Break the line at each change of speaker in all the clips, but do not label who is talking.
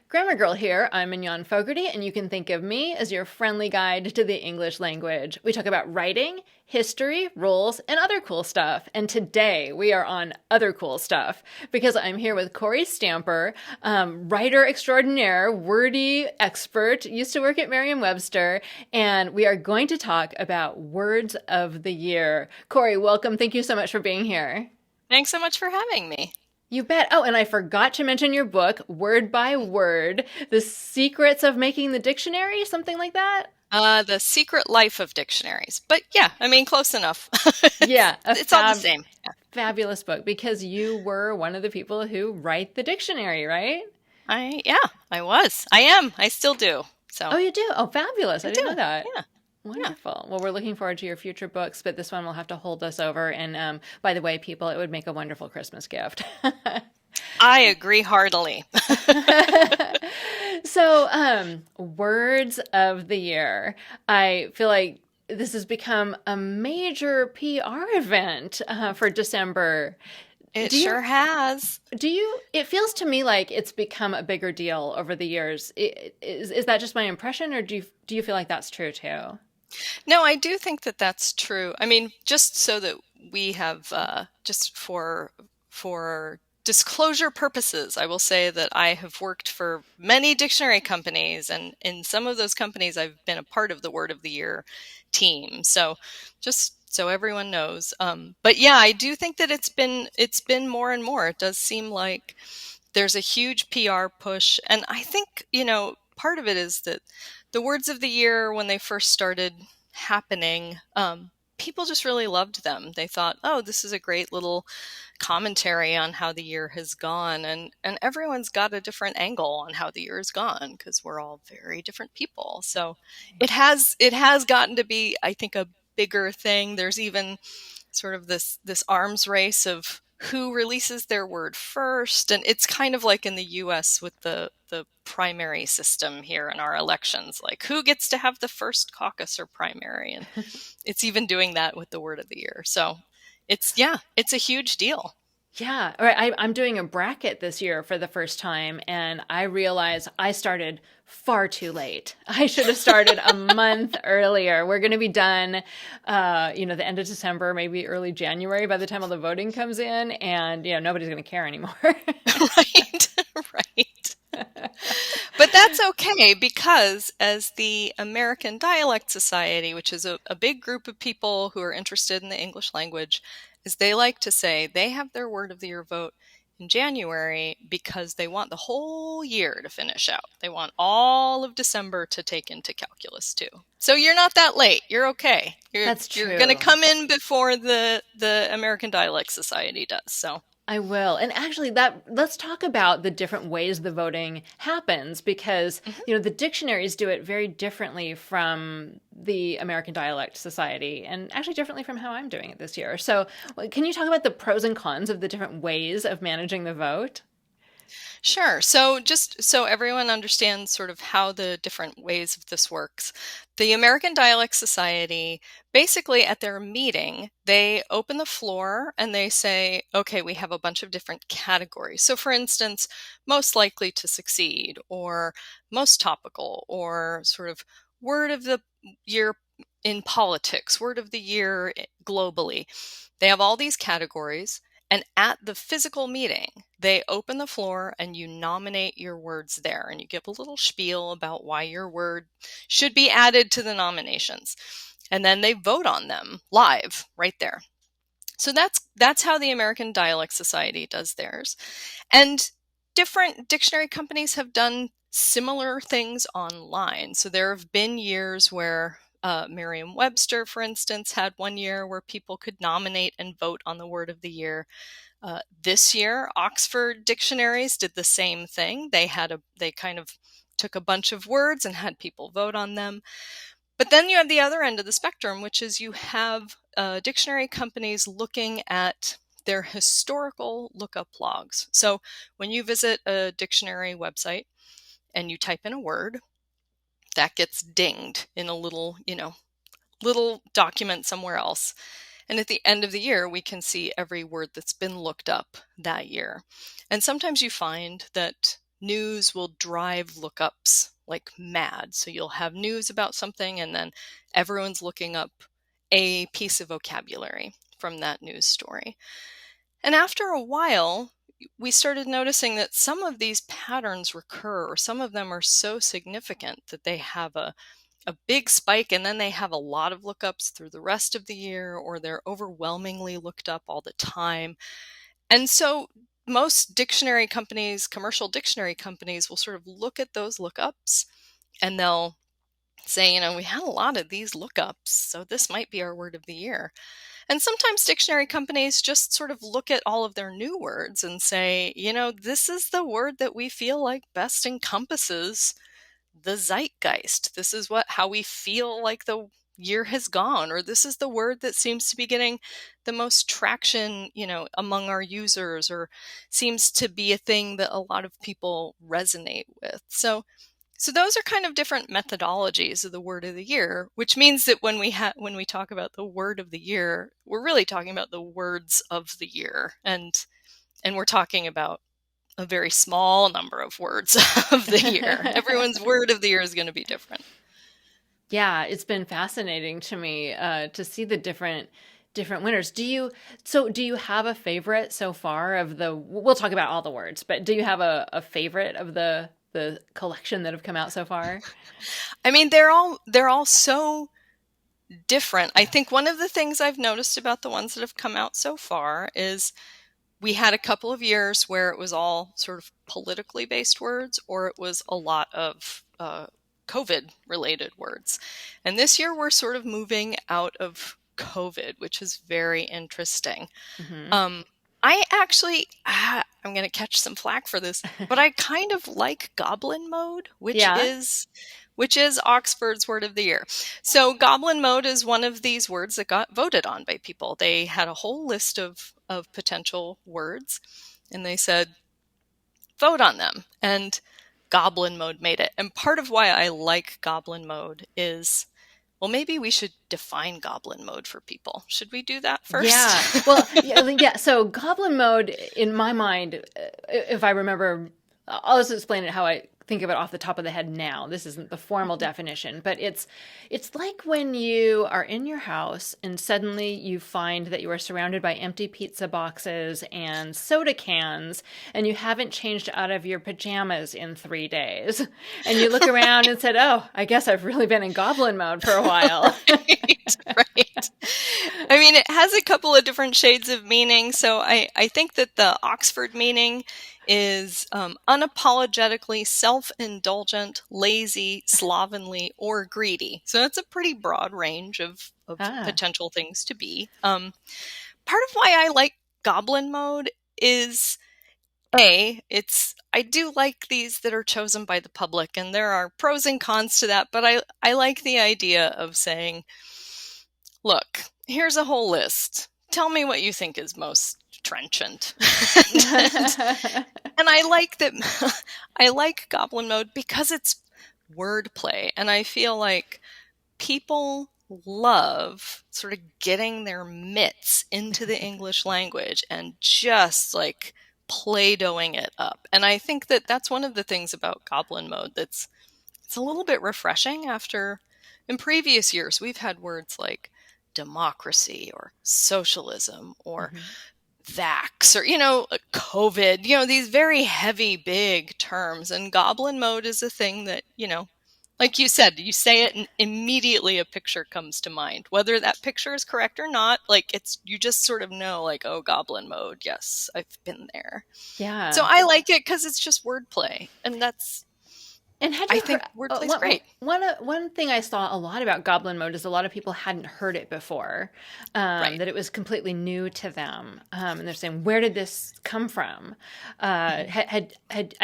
Grammar Girl here. I'm Mignon Fogarty, and you can think of me as your friendly guide to the English language. We talk about writing, history, rules, and other cool stuff. And today we are on other cool stuff because I'm here with Kory Stamper, writer extraordinaire, wordy expert, used to work at Merriam-Webster, and we are going to talk about words of the year. Kory, welcome. Thank you so much for being here.
Thanks so much for having me.
You bet. Oh, and I forgot to mention your book, Word by Word, The Secrets of Making the Dictionary, something like that.
The Secret Life of Dictionaries. But yeah, I mean, close enough.
Yeah,
It's all the same. Yeah.
fabulous book because you were one of the people who write the dictionary, right?
Yeah, I was. I am. I still do.
Oh,
So
you do? Oh, fabulous.
I
I didn't know
do.
that.
Yeah. Yeah.
Wonderful. Well, we're looking forward to your future books, but this one will have to hold us over. And by the way, people, it would make a wonderful Christmas gift.
I agree heartily.
So, words of the year. I feel like this has become a major PR event for December.
It
Do you,
sure has.
it feels to me like it's become a bigger deal over the years. Is that just my impression, or do you feel like that's true too?
No, I do think that that's true. I mean, just so that we have, just for disclosure purposes, I will say that I have worked for many dictionary companies, and in some of those companies, I've been a part of the Word of the Year team. So, just so everyone knows. But yeah, I do think that it's been more and more. It does seem like there's a huge PR push, and I think part of it is that the words of the year, when they first started happening, people just really loved them. They thought, oh, this is a great little commentary on how the year has gone, and everyone's got a different angle on how the year has gone because we're all very different people. So it has gotten to be, I think, a bigger thing. There's even sort of this arms race of who releases their word first, and it's kind of like in the US with the primary system here in our elections, like who gets to have the first caucus or primary, and it's even doing that with the word of the year. So it's a huge deal.
Yeah, all right. I'm doing a bracket this year for the first time, and I realize I started far too late. I should have started a month earlier. We're going to be done, the end of December, maybe early January by the time all the voting comes in, and nobody's going to care anymore.
Right. Right. But that's okay because, as the American Dialect Society, which is a big group of people who are interested in the English language, as they like to say, they have their word of the year vote in January because they want the whole year to finish out. They want all of December to take into calculus too. So you're not that late. You're okay.
That's
You're going to
true.
come in before the American Dialect Society does. So
I will. And actually let's talk about the different ways the voting happens because,
mhm.
the dictionaries do it very differently from the American Dialect Society and actually differently from how I'm doing it this year. So, can you talk about the pros and cons of the different ways of managing the vote?
Sure. So, just so everyone understands sort of how the different ways of this works, the American Dialect Society, basically at their meeting, they open the floor and they say, okay, we have a bunch of different categories. So, for instance, most likely to succeed, or most topical, or sort of word of the year in politics, word of the year globally. They have all these categories. And at the physical meeting, they open the floor and you nominate your words there. And you give a little spiel about why your word should be added to the nominations. And then they vote on them live right there. So that's how the American Dialect Society does theirs. And different dictionary companies have done similar things online. So there have been years where Merriam-Webster, for instance, had one year where people could nominate and vote on the word of the year. This year, Oxford dictionaries did the same thing. They kind of took a bunch of words and had people vote on them. But then you have the other end of the spectrum, which is you have dictionary companies looking at their historical lookup logs. So when you visit a dictionary website and you type in a word, that gets dinged in a little document somewhere else. And at the end of the year, we can see every word that's been looked up that year. And sometimes you find that news will drive lookups like mad. So you'll have news about something and then everyone's looking up a piece of vocabulary from that news story. And after a while, we started noticing that some of these patterns recur, or some of them are so significant that they have a big spike and then they have a lot of lookups through the rest of the year, or they're overwhelmingly looked up all the time. And so most dictionary companies, commercial dictionary companies, will sort of look at those lookups and they'll say, we had a lot of these lookups, so this might be our word of the year. And sometimes dictionary companies just sort of look at all of their new words and say, this is the word that we feel like best encompasses the zeitgeist. This is how we feel like the year has gone, or this is the word that seems to be getting the most traction, among our users, or seems to be a thing that a lot of people resonate with. So those are kind of different methodologies of the word of the year, which means that when we talk about the word of the year, we're really talking about the words of the year, and we're talking about a very small number of words of the year. Everyone's word of the year is going to be different.
Yeah, it's been fascinating to me to see the different winners. Do you have a favorite so far of we'll talk about all the words, but do you have a favorite of the collection that have come out so far?
I mean, they're all so different. I think one of the things I've noticed about the ones that have come out so far is we had a couple of years where it was all sort of politically based words, or it was a lot of COVID related words. And this year we're sort of moving out of COVID, which is very interesting. Mm-hmm. I actually, I'm going to catch some flack for this, but I kind of like Goblin mode, which is Oxford's word of the year. So Goblin mode is one of these words that got voted on by people. They had a whole list of potential words, and they said, vote on them. And Goblin mode made it. And part of why I like Goblin mode is, well, maybe we should define Goblin mode for people. Should we do that first?
Yeah. Well, yeah. So Goblin mode, in my mind, if I remember, I'll just explain it how I think of it off the top of the head now. This isn't the formal definition, but it's like when you are in your house and suddenly you find that you are surrounded by empty pizza boxes and soda cans, and you haven't changed out of your pajamas in 3 days. And you look around and said, oh, I guess I've really been in Goblin mode for a while.
Right. I mean, it has a couple of different shades of meaning. So I think that the Oxford meaning is unapologetically self-indulgent, lazy, slovenly, or greedy. So that's a pretty broad range of potential things to be. Part of why I like Goblin mode is, I do like these that are chosen by the public, and there are pros and cons to that, but I like the idea of saying, look, here's a whole list. Tell me what you think is most trenchant. And I like that. I like Goblin mode because it's wordplay, and I feel like people love sort of getting their mitts into the English language and just like Play-Dohing it up. And I think that that's one of the things about Goblin mode it's a little bit refreshing. After in previous years we've had words like democracy or socialism or vax or COVID, these very heavy big terms, and Goblin mode is a thing that, like you said, you say it and immediately a picture comes to mind, whether that picture is correct or not. Like you just sort of know, like, oh, Goblin mode, yes, I've been there.
Yeah.
So I like it because it's just wordplay, and I think wordplay's great.
One thing I saw a lot about Goblin mode is a lot of people hadn't heard it before, right. That it was completely new to them, and they're saying, "Where did this come from?" I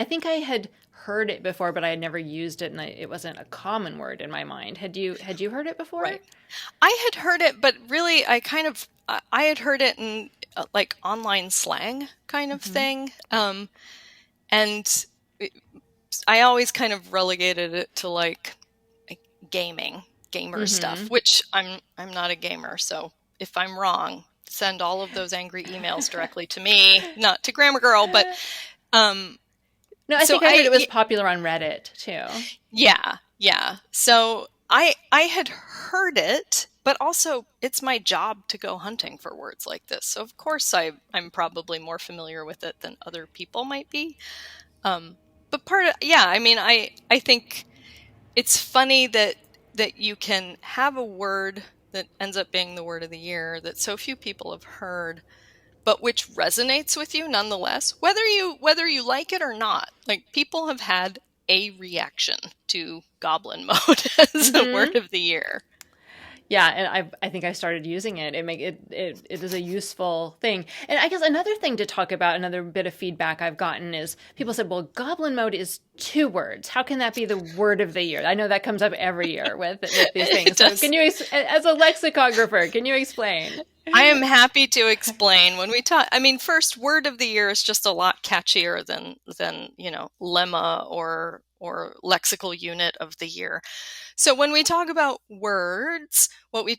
think I had heard it before, but I had never used it, and it wasn't a common word in my mind. Had you heard it before?
Right. I had heard it, but really, I had heard it in like online slang kind of thing, and I always kind of relegated it to like gamer stuff, which I'm not a gamer. So if I'm wrong, send all of those angry emails directly to me, not to Grammar Girl, but
no, No, I
So
think I heard it was popular on Reddit too.
yeah. So I had heard it, but also it's my job to go hunting for words like this. So of course I'm probably more familiar with it than other people might be. But I mean, I think it's funny that you can have a word that ends up being the word of the year that so few people have heard, but which resonates with you nonetheless, whether you like it or not. Like, people have had a reaction to Goblin mode as a word of the year.
Yeah, and I think I started using it. It is a useful thing. And I guess another thing to talk about, another bit of feedback I've gotten is people said, "Well, Goblin mode is 2 words. How can that be the word of the year?" I know that comes up every year with these things. So can you, as a lexicographer, can you explain?
I am happy to explain. When we talk, I mean, first, word of the year is just a lot catchier than lemma or lexical unit of the year. So when we talk about words, what we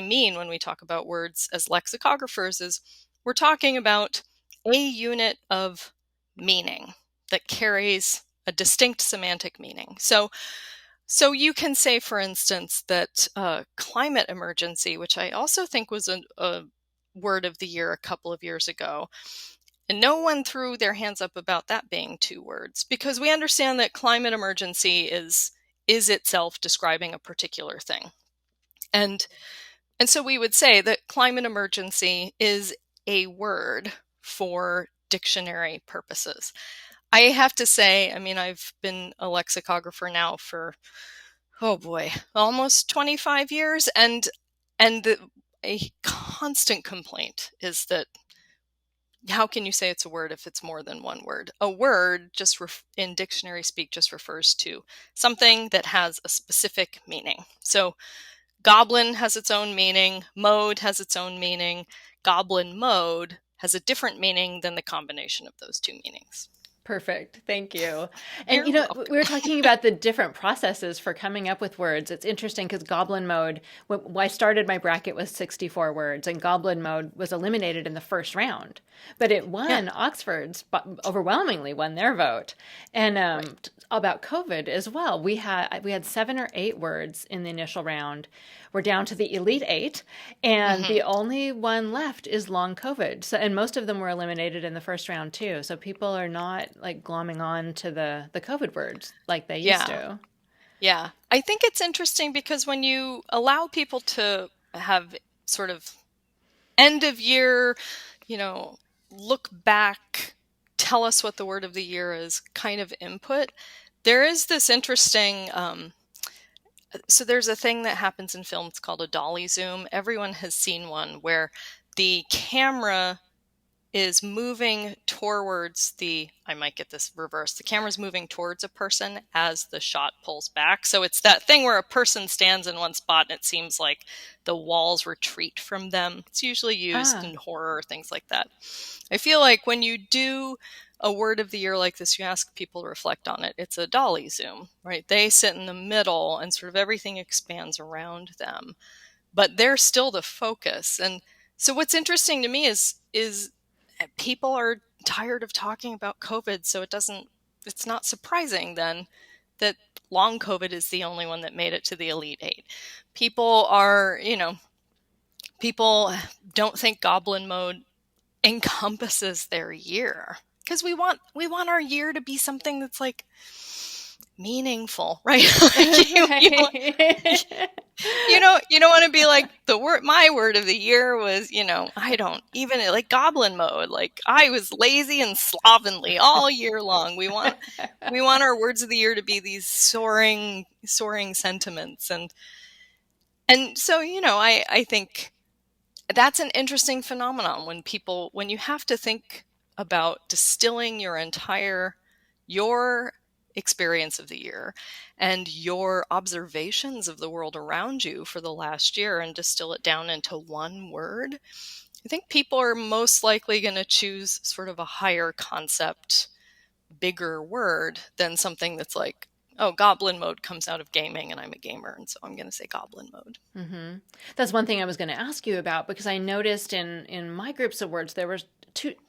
mean when we talk about words as lexicographers is we're talking about a unit of meaning that carries a distinct semantic meaning. So you can say, for instance, that climate emergency, which I also think was a word of the year a couple of years ago, and no one threw their hands up about that being 2 words, because we understand that climate emergency is itself describing a particular thing. And so we would say that climate emergency is a word for dictionary purposes. I have to say, I mean, I've been a lexicographer now for, oh boy, almost 25 years. And a constant complaint is that how can you say it's a word if it's more than one word? A word, just in dictionary speak, just refers to something that has a specific meaning. So goblin has its own meaning, mode has its own meaning, goblin mode has a different meaning than the combination of those 2 meanings.
Perfect. Thank you. And,
You're welcome.
we were talking about the different processes for coming up with words. It's interesting because Goblin mode, when I started my bracket with 64 words, and Goblin mode was eliminated in the first round. But it won. Yeah. Oxford's overwhelmingly won their vote. And right. About COVID as well. We had 7 or 8 words in the initial round. We're down to the Elite 8, and the only one left is long COVID. So, and most of them were eliminated in the first round too. So people are not like glomming on to the COVID words like they used to.
Yeah. I think it's interesting because when you allow people to have sort of end of year, look back, tell us what the word of the year is kind of input, there is this interesting, so there's a thing that happens in film. It's called a dolly zoom. Everyone has seen one where the camera is moving towards I might get this reversed. The camera's moving towards a person as the shot pulls back. So it's that thing where a person stands in one spot and it seems like the walls retreat from them. It's usually used in horror, things like that. I feel like when you do a word of the year like this, you ask people to reflect on it. It's a dolly zoom, right? They sit in the middle and sort of everything expands around them, but they're still the focus. And so what's interesting to me is people are tired of talking about COVID, so it's not surprising then that long COVID is the only one that made it to the Elite 8. People don't think Goblin mode encompasses their year, because we want our year to be something that's like meaningful, right? You don't want to be like my word of the year was, I don't even like Goblin mode. Like, I was lazy and slovenly all year long. We want our words of the year to be these soaring sentiments. And so, I think that's an interesting phenomenon when you have to think about distilling your experience of the year and your observations of the world around you for the last year and distill it down into one word. I think people are most likely going to choose sort of a higher concept, bigger word than something that's like, oh, Goblin mode comes out of gaming and I'm a gamer, and so I'm going to say Goblin mode.
Mm-hmm. That's one thing I was going to ask you about, because I noticed in my groups of words there were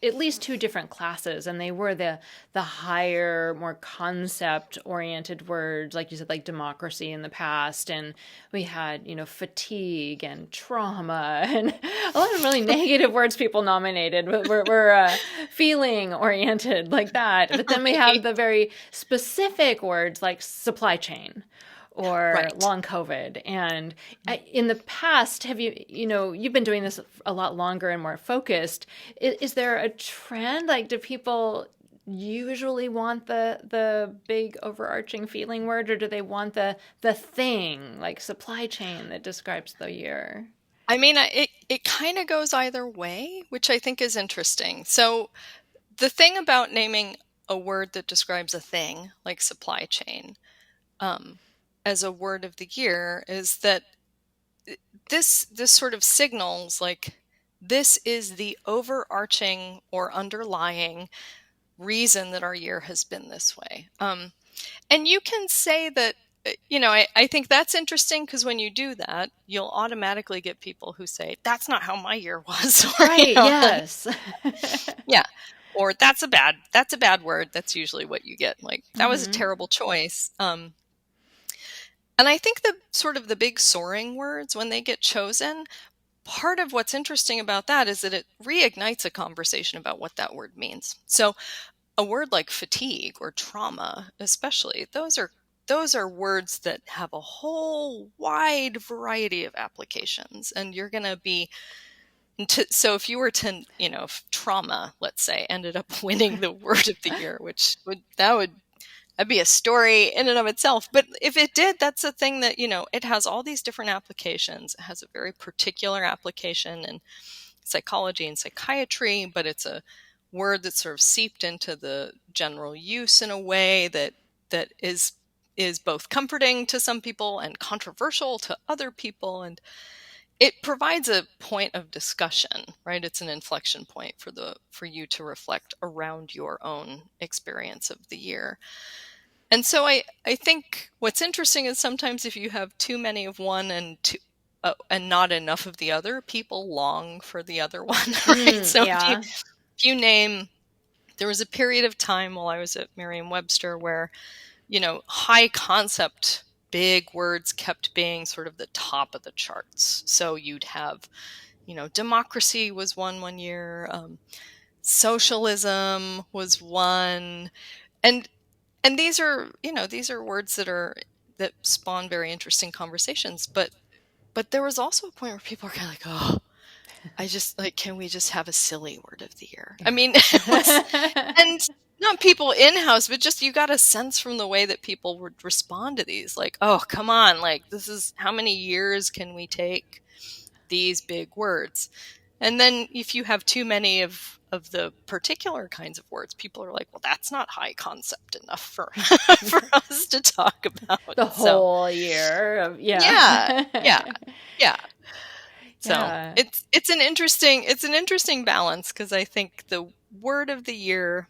at least two different classes, and they were the higher, more concept-oriented words, like you said, like democracy in the past, and we had, fatigue and trauma, and a lot of really negative words people nominated were feeling-oriented like that. But then we have the very specific words like supply chain or long COVID. And in the past, have you've been doing this a lot longer and more focused. Is there a trend? Like, do people usually want the big overarching feeling word, or do they want the thing, like supply chain, that describes the year?
I mean, it kind of goes either way, which I think is interesting. So the thing about naming a word that describes a thing, like supply chain, as a word of the year, is that this sort of signals like this is the overarching or underlying reason that our year has been this way. And you can say that, I think that's interesting, because when you do that, you'll automatically get people who say, that's not how my year was.
Right, yes.
Yeah. Or that's a bad word. That's usually what you get. Like, that was a terrible choice. And I think the big soaring words, when they get chosen, part of what's interesting about that is that it reignites a conversation about what that word means. So a word like fatigue or trauma, especially, those are words that have a whole wide variety of applications. And you're going to be, so if you were to, if trauma, let's say, ended up winning the word of the year, that'd be a story in and of itself. But if it did, that's a thing that, it has all these different applications. It has a very particular application in psychology and psychiatry, but it's a word that's sort of seeped into the general use in a way that is both comforting to some people and controversial to other people. And it provides a point of discussion, right? It's an inflection point for you to reflect around your own experience of the year. And so I think what's interesting is sometimes if you have too many of one and not enough of the other, people long for the other one, right? So
yeah.
if you name, there was a period of time while I was at Merriam-Webster where, high concept, big words kept being sort of the top of the charts. So you'd have, democracy was one year, socialism was one, and these are words that spawn very interesting conversations. But there was also a point where people are kind of like, oh, I just can we just have a silly word of the year? I mean, and not people in-house, but just you got a sense from the way that people would respond to these, like, oh, come on, like, this is, how many years can we take these big words? And then if you have too many of the particular kinds of words, people are like, well, that's not high concept enough for for us to talk about
the whole year of,
yeah. So it's an interesting balance, because I think the word of the year,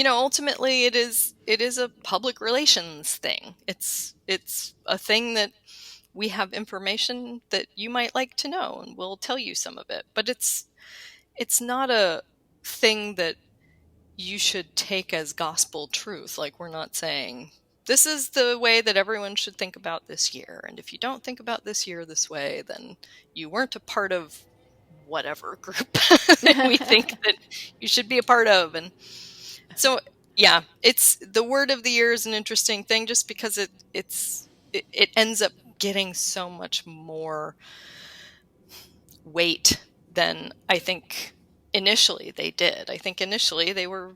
ultimately it is a public relations thing. It's a thing that we have information that you might like to know, and we'll tell you some of it. But it's not a thing that you should take as gospel truth. Like, we're not saying this is the way that everyone should think about this year, and if you don't think about this year this way, then you weren't a part of whatever group that we think that you should be a part of. And so, yeah, it's the word of the year is an interesting thing, just because it ends up getting so much more weight than I think initially they did. I think initially they were,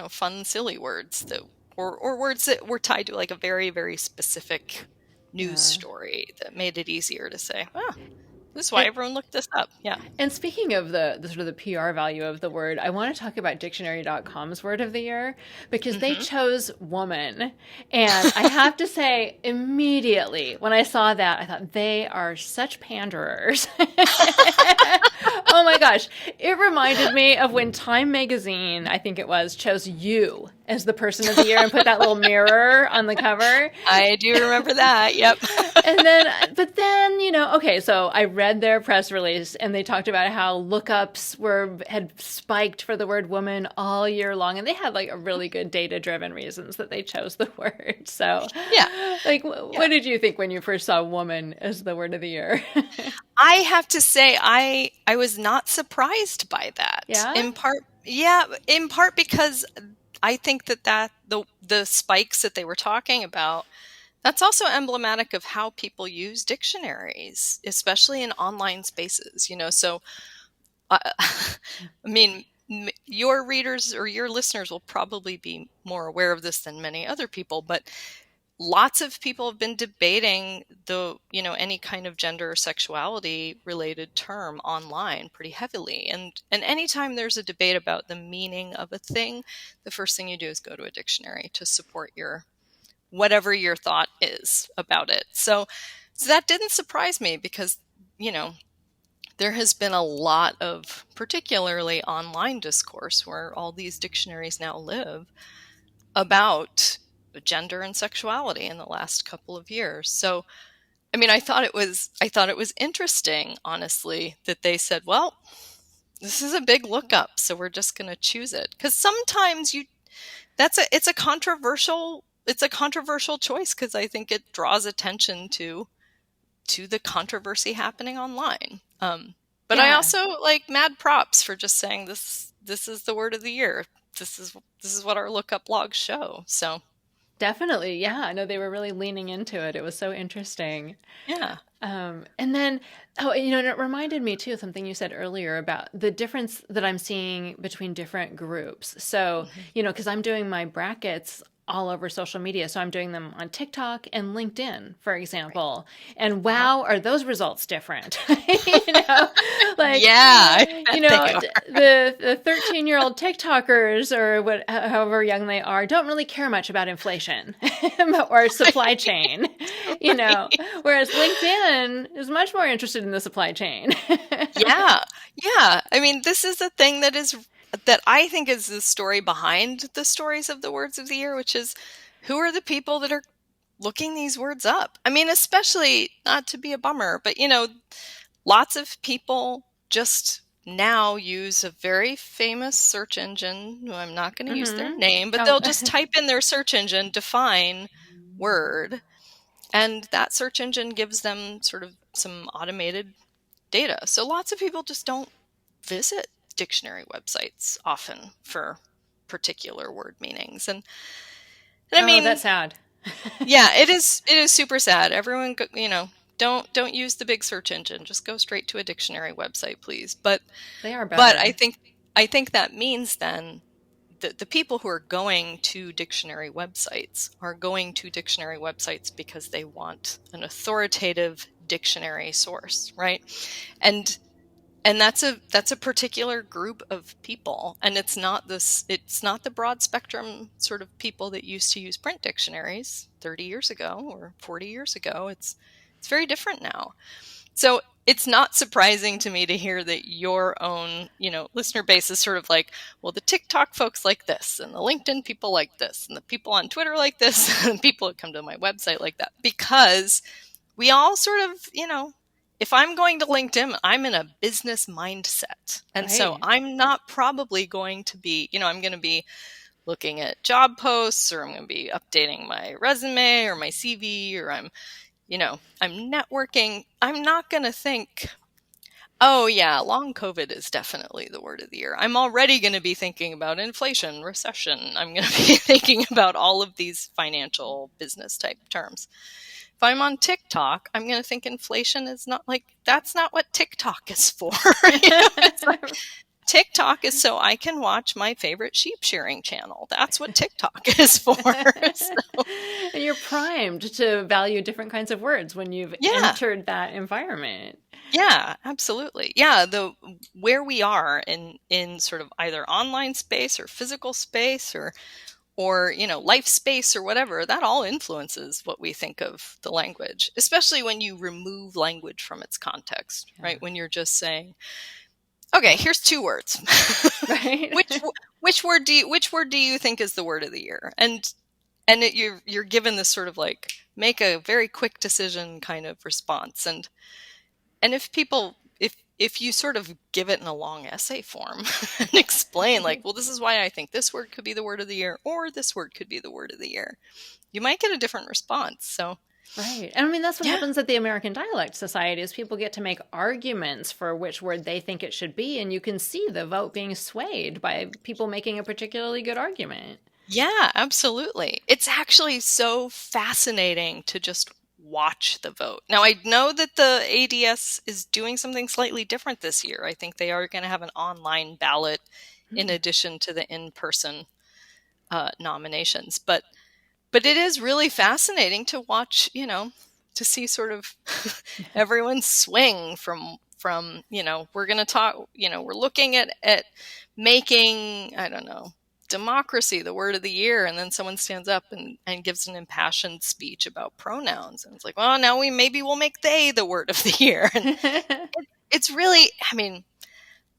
fun, silly words that or words that were tied to like a very, very specific news story that made it easier to say, oh, this is why everyone looked this up. Yeah.
And speaking of the sort of the PR value of the word, I want to talk about dictionary.com's word of the year, because they chose woman. And I have to say, immediately when I saw that, I thought, they are such panderers. Oh my gosh. It reminded me of when Time magazine, I think it was, chose you as the person of the year and put that little mirror on the cover.
I do remember that. Yep.
But then, okay, so I read their press release and they talked about how lookups had spiked for the word woman all year long. And they had like a really good data-driven reasons that they chose the word. So
yeah.
What did you think when you first saw woman as the word of the year?
I have to say, I was not surprised by that.
Yeah?
In part because I think that the spikes that they were talking about, that's also emblematic of how people use dictionaries, especially in online spaces, So, I mean, your readers or your listeners will probably be more aware of this than many other people, but lots of people have been debating any kind of gender or sexuality related term online pretty heavily. And anytime there's a debate about the meaning of a thing, the first thing you do is go to a dictionary to support whatever your thought is about it. So that didn't surprise me because, there has been a lot of particularly online discourse where all these dictionaries now live about gender and sexuality in the last couple of years. So, I thought it was interesting, honestly, that they said, well, this is a big lookup, so we're just going to choose it. Because sometimes it's a controversial choice because I think it draws attention to the controversy happening online. But I also like mad props for just saying this is the word of the year. This is what our lookup logs show. So
definitely. Yeah. No, they were really leaning into it. It was so interesting.
Yeah.
And then, it reminded me too of something you said earlier about the difference that I'm seeing between different groups. So, because I'm doing my brackets all over social media. So I'm doing them on TikTok and LinkedIn, for example. Right. And wow, are those results different? The 13-year-old TikTokers or however young they are don't really care much about inflation or supply chain, whereas LinkedIn is much more interested in the supply chain.
Yeah. This is the thing that I think is the story behind the stories of the words of the year, which is who are the people that are looking these words up? Especially, not to be a bummer, but lots of people just now use a very famous search engine, who I'm not going to use their name, but they'll just type in their search engine, define word, and that search engine gives them sort of some automated data. So lots of people just don't visit dictionary websites often for particular word meanings. And
that's sad.
Yeah, it is super sad. Everyone, don't use the big search engine. Just go straight to a dictionary website, please. But
they are better.
But I think that means then that the people who are going to dictionary websites are going to dictionary websites because they want an authoritative dictionary source, right? And that's a particular group of people, and it's not the broad spectrum sort of people that used to use print dictionaries 30 years ago or 40 years ago. It's very different now. So it's not surprising to me to hear that your own, listener base is sort of like, well, the TikTok folks like this, and the LinkedIn people like this, and the people on Twitter like this, and the people that come to my website like that, because we all sort of, if I'm going to LinkedIn, I'm in a business mindset. And right. So I'm not probably going to be, I'm going to be looking at job posts, or I'm going to be updating my resume or my CV, or I'm networking. I'm not going to think, oh yeah, long COVID is definitely the word of the year. I'm already going to be thinking about inflation, recession. I'm going to be thinking about all of these financial business type terms. If I'm on TikTok, I'm going to think inflation is that's not what TikTok is for. TikTok is so I can watch my favorite sheep shearing channel. That's what TikTok is for. So.
And you're primed to value different kinds of words when you've entered that environment.
Yeah, absolutely. Yeah, where we are in sort of either online space or physical space or life space or whatever, that all influences what we think of the language, especially when you remove language from its context, right? When you're just saying, Okay, here's 2 words.
Right?
Which word do you think is the word of the year? And you're given this sort of like make a very quick decision kind of response. And if you sort of give it in a long essay form and explain like, well, this is why I think this word could be the word of the year, or this word could be the word of the year, you might get a different response. So
Right. And I mean, that's what
yeah.
happens at the American Dialect Society is people get to make arguments for which word they think it should be. And you can see the vote being swayed by people making a particularly good argument.
Yeah, absolutely. It's actually so fascinating to just watch the vote. Now, I know that the ADS is doing something slightly different this year. I think they are going to have an online ballot in addition to the in-person nominations. But it is really fascinating to watch, to see sort of everyone swing from we're going to talk, we're looking at making, I don't know, democracy the word of the year, and then someone stands up and gives an impassioned speech about pronouns, and it's like, well, now maybe we'll make they the word of the year. And it's really, I mean,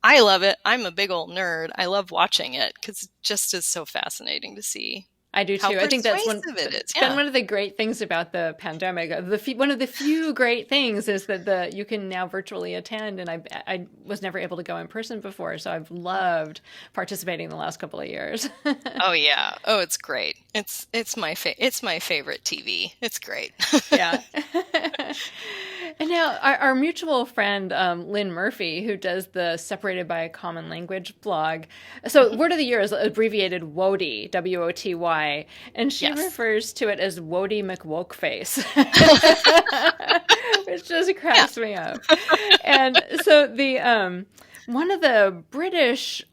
I love it. I'm a big old nerd. I love watching it because it just is so fascinating to see.
I do too.
I
think that's
been
one of the great things about the pandemic. One of the few great things is that you can now virtually attend, and I was never able to go in person before, so I've loved participating in the last couple of years.
Oh yeah. Oh, it's great. It's my favorite TV. It's great.
Yeah. And now our mutual friend, Lynn Murphy, who does the Separated by a Common Language blog. So word of the year is abbreviated WOTY, W-O-T-Y. And she refers to it as Wody McWokeface, which just cracks me up. And so one of the British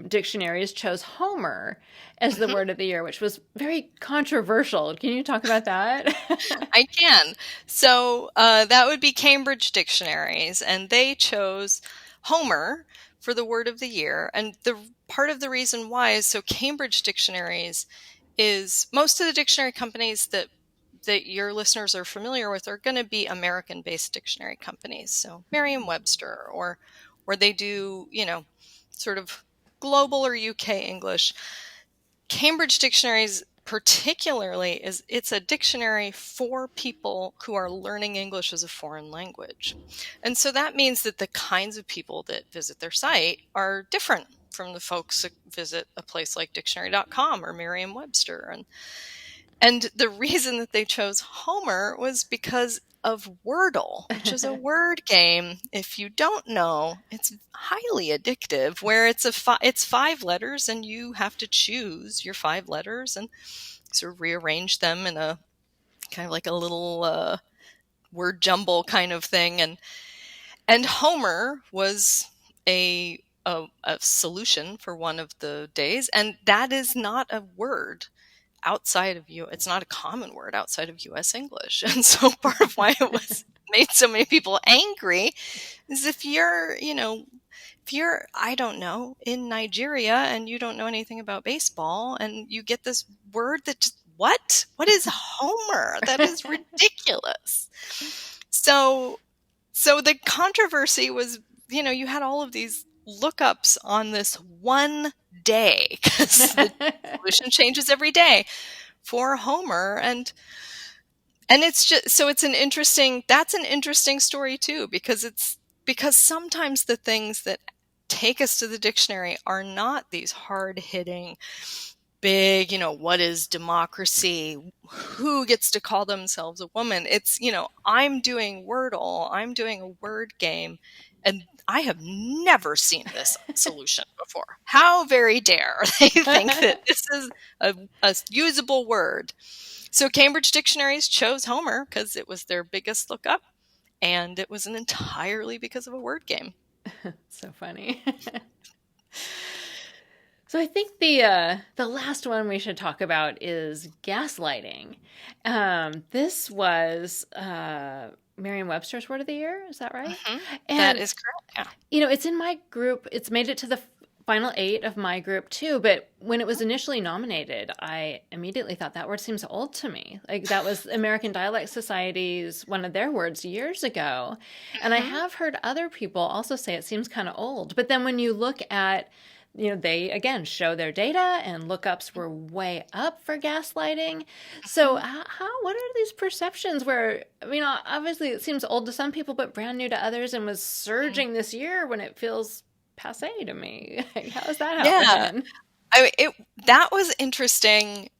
dictionaries chose Homer as the word of the year, which was very controversial. Can you talk about that?
I can. So that would be Cambridge dictionaries, and they chose Homer for the word of the year. And the part of the reason why is so Cambridge dictionaries is most of the dictionary companies that your listeners are familiar with are going to be American-based dictionary companies. So Merriam-Webster, or they do, sort of global or UK English. Cambridge dictionaries particularly it's a dictionary for people who are learning English as a foreign language. And so that means that the kinds of people that visit their site are different from the folks that visit a place like dictionary.com or Merriam-Webster. And the reason that they chose Homer was because of Wordle, which is a word game. If you don't know, it's highly addictive, where it's 5 letters, and you have to choose your 5 letters and sort of rearrange them in a kind of like a little word jumble kind of thing. And Homer was a solution for one of the days, and that is not a word outside of it's not a common word outside of US English. And so part of why it was made so many people angry is if you're, I don't know, in Nigeria and you don't know anything about baseball and you get this word that just, what is Homer? That is ridiculous. So the controversy was, you had all of these lookups on this one day, because the solution changes every day for Homer, and it's just so that's an interesting story too, because sometimes the things that take us to the dictionary are not these hard-hitting big, what is democracy, who gets to call themselves a woman. It's, I'm doing Wordle, I'm doing a word game, and I have never seen this solution before. How very dare they think that this is a usable word. So Cambridge dictionaries chose Homer because it was their biggest lookup, and it was entirely because of a word game.
So funny. So I think the last one we should talk about is gaslighting. This was Merriam-Webster's word of the year. Is that right?
Mm-hmm. And that is correct. Yeah.
It's in my group. It's made it to the final 8 of my group too, but when it was initially nominated, I immediately thought that word seems old to me. Like that was American Dialect Society's one of their words years ago. And I have heard other people also say it seems kind of old. But then when you look at, they again show their data and lookups were way up for gaslighting. So what are these perceptions where, obviously it seems old to some people, but brand new to others and was surging this year when it feels passe to me. How is that happening?
That was interesting.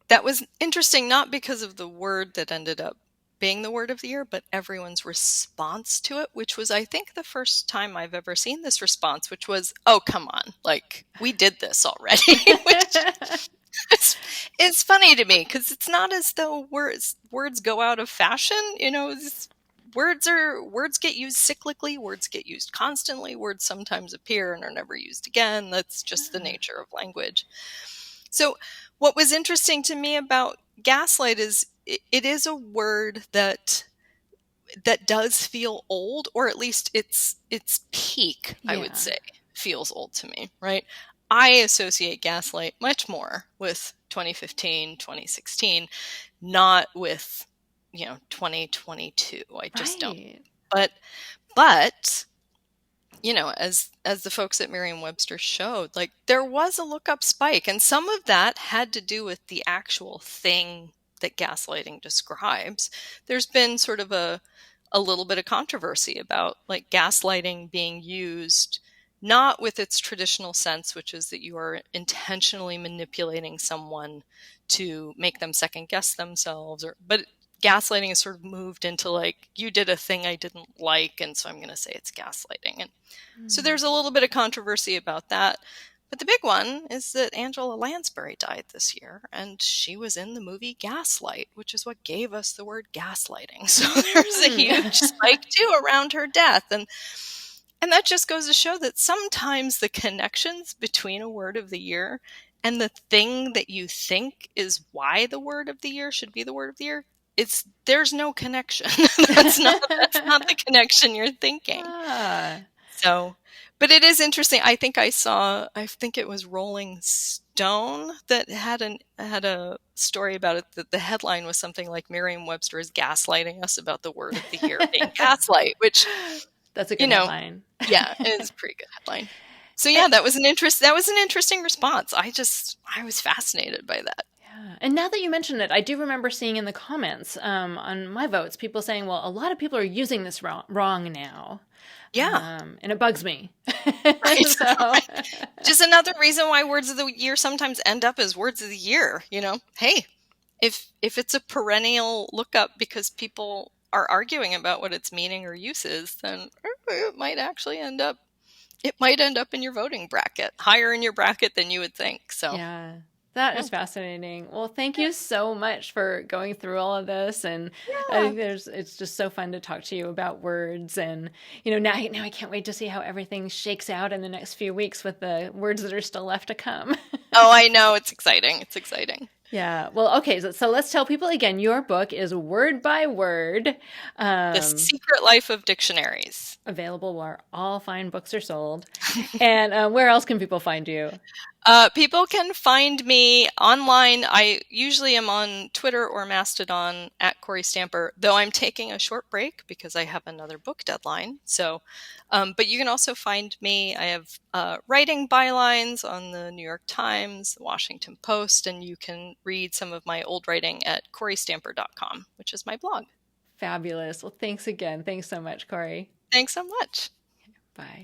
That was interesting not because of the word that ended up being the word of the year, but everyone's response to it, which was, I think, the first time I've ever seen this response, which was, oh, come on, like, we did this already. Which it's funny to me because it's not as though words go out of fashion. Words get used cyclically, words get used constantly, words sometimes appear and are never used again. That's just the nature of language. So what was interesting to me about gaslight is it is a word that does feel old, or at least its peak, I would say, feels old to me, right? I associate gaslight much more with 2015, 2016, not with 2022. I just don't. But as the folks at Merriam-Webster showed, like there was a lookup spike, and some of that had to do with the actual thing that gaslighting describes. There's been sort of a little bit of controversy about like gaslighting being used not with its traditional sense, which is that you are intentionally manipulating someone to make them second guess themselves, but gaslighting is sort of moved into like, you did a thing I didn't like, and so I'm going to say it's gaslighting. And so there's a little bit of controversy about that. But the big one is that Angela Lansbury died this year, and she was in the movie Gaslight, which is what gave us the word gaslighting. So there's a huge spike too around her death. And that just goes to show that sometimes the connections between a word of the year and the thing that you think is why the word of the year should be the word of the year, there's no connection. that's not the connection you're thinking. So, but it is interesting. I think it was Rolling Stone that had a story about it, that the headline was something like Merriam-Webster is gaslighting us about the word of the year being gaslight, which
that's a good headline.
Yeah, it is a pretty good headline. So yeah, that was an interesting response. I was fascinated by that.
Yeah. And now that you mention it, I do remember seeing in the comments on my votes, people saying, well, a lot of people are using this wrong now.
Yeah.
And it bugs me.
Right. Right. Just another reason why words of the year sometimes end up as words of the year. Hey, if it's a perennial lookup because people are arguing about what its meaning or use is, then it might end up in your voting bracket, higher in your bracket than you would think. So
yeah, that is fascinating. Well, thank you so much for going through all of this. And I think it's just so fun to talk to you about words. And, now I can't wait to see how everything shakes out in the next few weeks with the words that are still left to come.
Oh, I know. It's exciting.
Yeah. Well, okay. So let's tell people again, your book is Word by Word.
The Secret Life of Dictionaries.
Available where all fine books are sold. And where else can people find you?
People can find me online. I usually am on Twitter or Mastodon at Kory Stamper, though I'm taking a short break because I have another book deadline. So, but you can also find me. I have writing bylines on the New York Times, the Washington Post, and you can read some of my old writing at korystamper.com, which is my blog.
Fabulous. Well, thanks again. Thanks so much, Kory.
Thanks so much.
Bye.